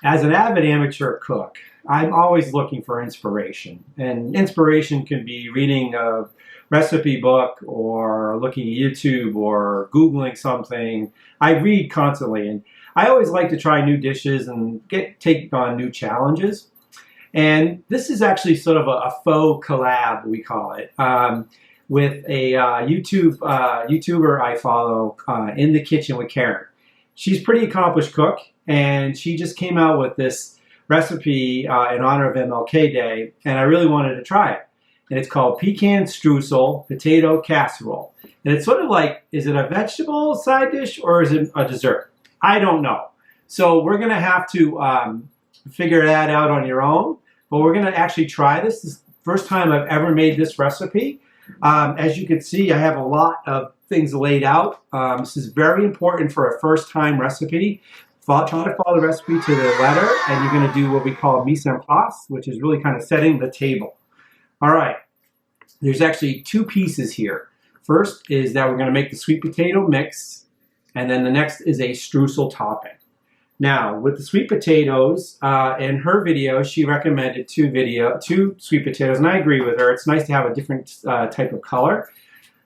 As an avid amateur cook, I'm always looking for inspiration. And inspiration can be reading a recipe book or looking at YouTube or Googling something. I read constantly, and I always like to try new dishes and take on new challenges. And this is actually sort of a faux collab, we call it, with a YouTuber I follow, In the Kitchen with Karen. She's a pretty accomplished cook, and she just came out with this recipe in honor of MLK Day, and I really wanted to try it. And it's called Pecan Streusel Potato Casserole. And it's sort of like, is it a vegetable side dish or is it a dessert? I don't know. So we're going to have to figure that out on your own. But we're going to actually try this. This is the first time I've ever made this recipe. As you can see, I have a lot of things laid out. This is very important for a first-time recipe. Try to follow the recipe to the letter, and you're going to do what we call mise en place, which is really kind of setting the table. All right. There's actually two pieces here. First is that we're going to make the sweet potato mix, and then the next is a streusel topping. Now, with the sweet potatoes, in her video, she recommended two sweet potatoes, and I agree with her. It's nice to have a different type of color.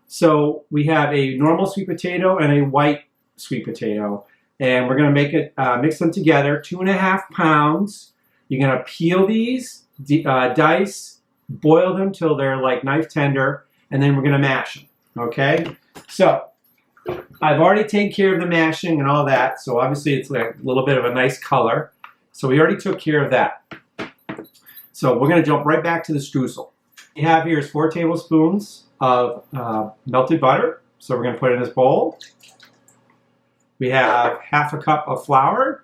So we have a normal sweet potato and a white sweet potato, and we're going to make it mix them together. 2.5 pounds. You're going to peel these, dice, boil them till they're like knife tender, and then we're going to mash them. Okay, so I've already taken care of the mashing and all that, so obviously it's like a little bit of a nice color. So we already took care of that. So we're going to jump right back to the streusel. What we have here is 4 tablespoons of melted butter. So we're going to put it in this bowl. We have 1/2 cup of flour,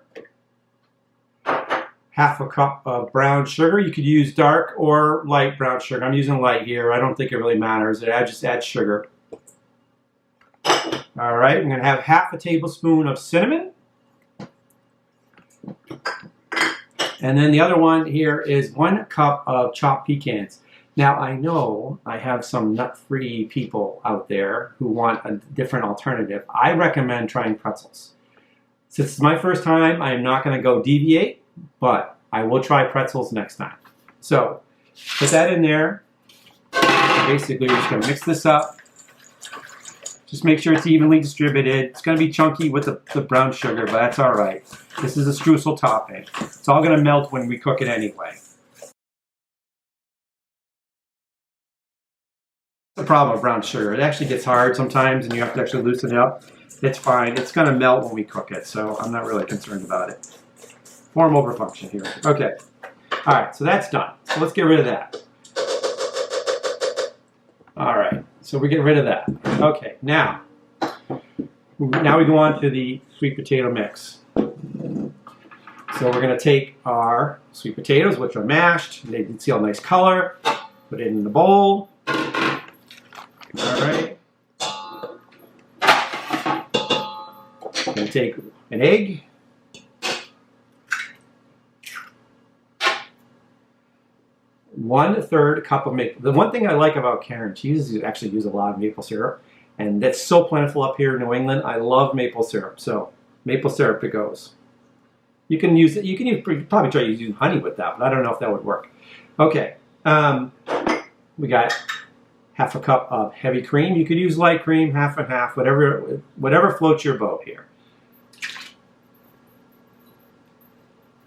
1/2 cup of brown sugar. You could use dark or light brown sugar. I'm using light here. I don't think it really matters. I just add sugar. All right, I'm going to have 1/2 tablespoon of cinnamon. And then the other one here is 1 cup of chopped pecans. Now, I know I have some nut-free people out there who want a different alternative. I recommend trying pretzels. Since it's my first time, I'm not going to go deviate, but I will try pretzels next time. So, put that in there. Basically, we're just going to mix this up. Just make sure it's evenly distributed. It's going to be chunky with the brown sugar, but that's all right. This is a streusel topping. It's all going to melt when we cook it anyway. The problem with brown sugar, it actually gets hard sometimes and you have to actually loosen it up. It's fine. It's going to melt when we cook it, so I'm not really concerned about it. Form over function here. Okay. All right, so that's done. So let's get rid of that. All right, so we get rid of that. Okay, now we go on to the sweet potato mix. So we're going to take our sweet potatoes, which are mashed. They can see a nice color. Put it in the bowl. All right. I'm going to take an egg. One-third cup of maple. The one thing I like about Karen, she actually uses a lot of maple syrup, and that's so plentiful up here in New England. I love maple syrup, so maple syrup it goes. You can use it. You can probably try using honey with that, but I don't know if that would work. Okay, we got 1/2 cup of heavy cream. You could use light cream, 1/2 and 1/2, whatever floats your boat here.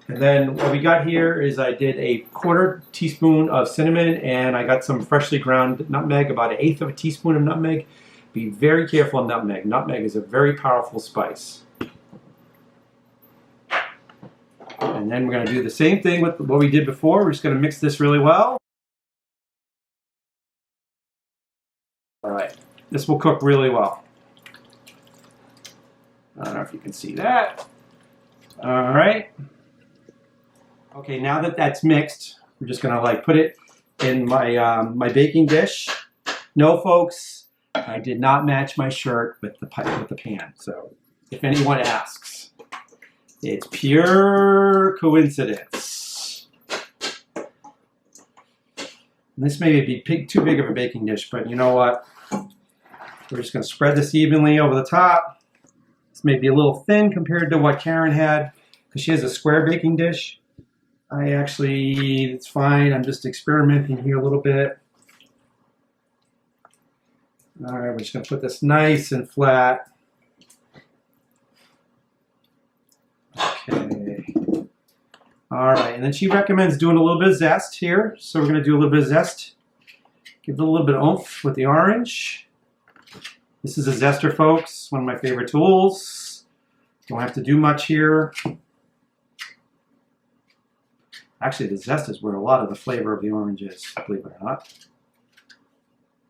And then what we got here is I did a 1/4 teaspoon of cinnamon, and I got some freshly ground nutmeg, about 1/8 of a teaspoon of nutmeg. Be very careful of nutmeg. Nutmeg is a very powerful spice. And then we're going to do the same thing with what we did before. We're just going to mix this really well. All right, this will cook really well. I don't know if you can see that. All right. Okay, now that that's mixed, we're just gonna like put it in my my baking dish. No, folks, I did not match my shirt with the pan. So, if anyone asks, it's pure coincidence. And this may be too big of a baking dish, but you know what? We're just gonna spread this evenly over the top. This may be a little thin compared to what Karen had. because she has a square baking dish. It's fine. I'm just experimenting here a little bit. All right, we're just going to put this nice and flat. Okay. All right, and then she recommends doing a little bit of zest here. So we're going to do a little bit of zest. Give it a little bit of oomph with the orange. This is a zester, folks, one of my favorite tools. Don't have to do much here. Actually, the zest is where a lot of the flavor of the orange is, believe it or not.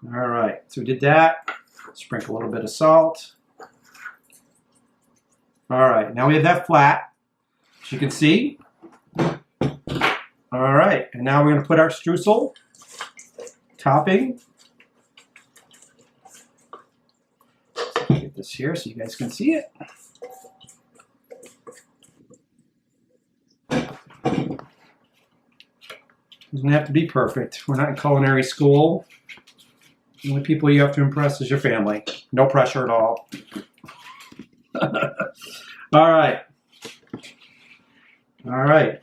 All right, so we did that. Sprinkle a little bit of salt. All right, now we have that flat, as you can see. All right, and now we're going to put our streusel topping. Get this here so you guys can see it. Doesn't have to be perfect. We're not in culinary school. The only people you have to impress is your family. No pressure at all. All right. All right.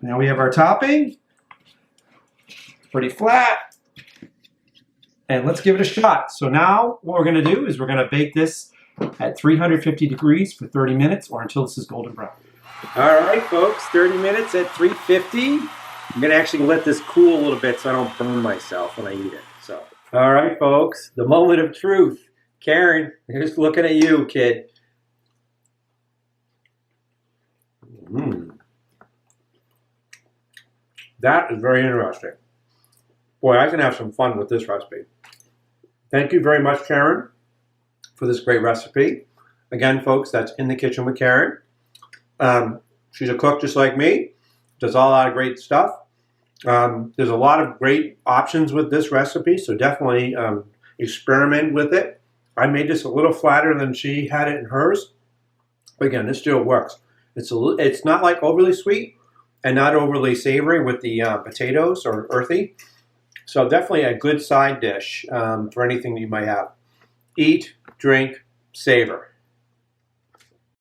Now we have our topping. Pretty flat. And let's give it a shot. So now what we're going to do is we're going to bake this at 350 degrees for 30 minutes or until this is golden brown. All right, folks, 30 minutes at 350. I'm going to actually let this cool a little bit so I don't burn myself when I eat it. So, all right, folks, the moment of truth. Karen, here's looking at you, kid. That is very interesting. Boy, I can have some fun with this recipe. Thank you very much, Karen, for this great recipe. Again, folks, that's In the Kitchen with Karen. She's a cook just like me. Does a lot of great stuff. There's a lot of great options with this recipe, so definitely experiment with it. I made this a little flatter than she had it in hers. But again, this still works. It's not like overly sweet and not overly savory with the potatoes or earthy. So definitely a good side dish for anything that you might have. Eat, drink, savor.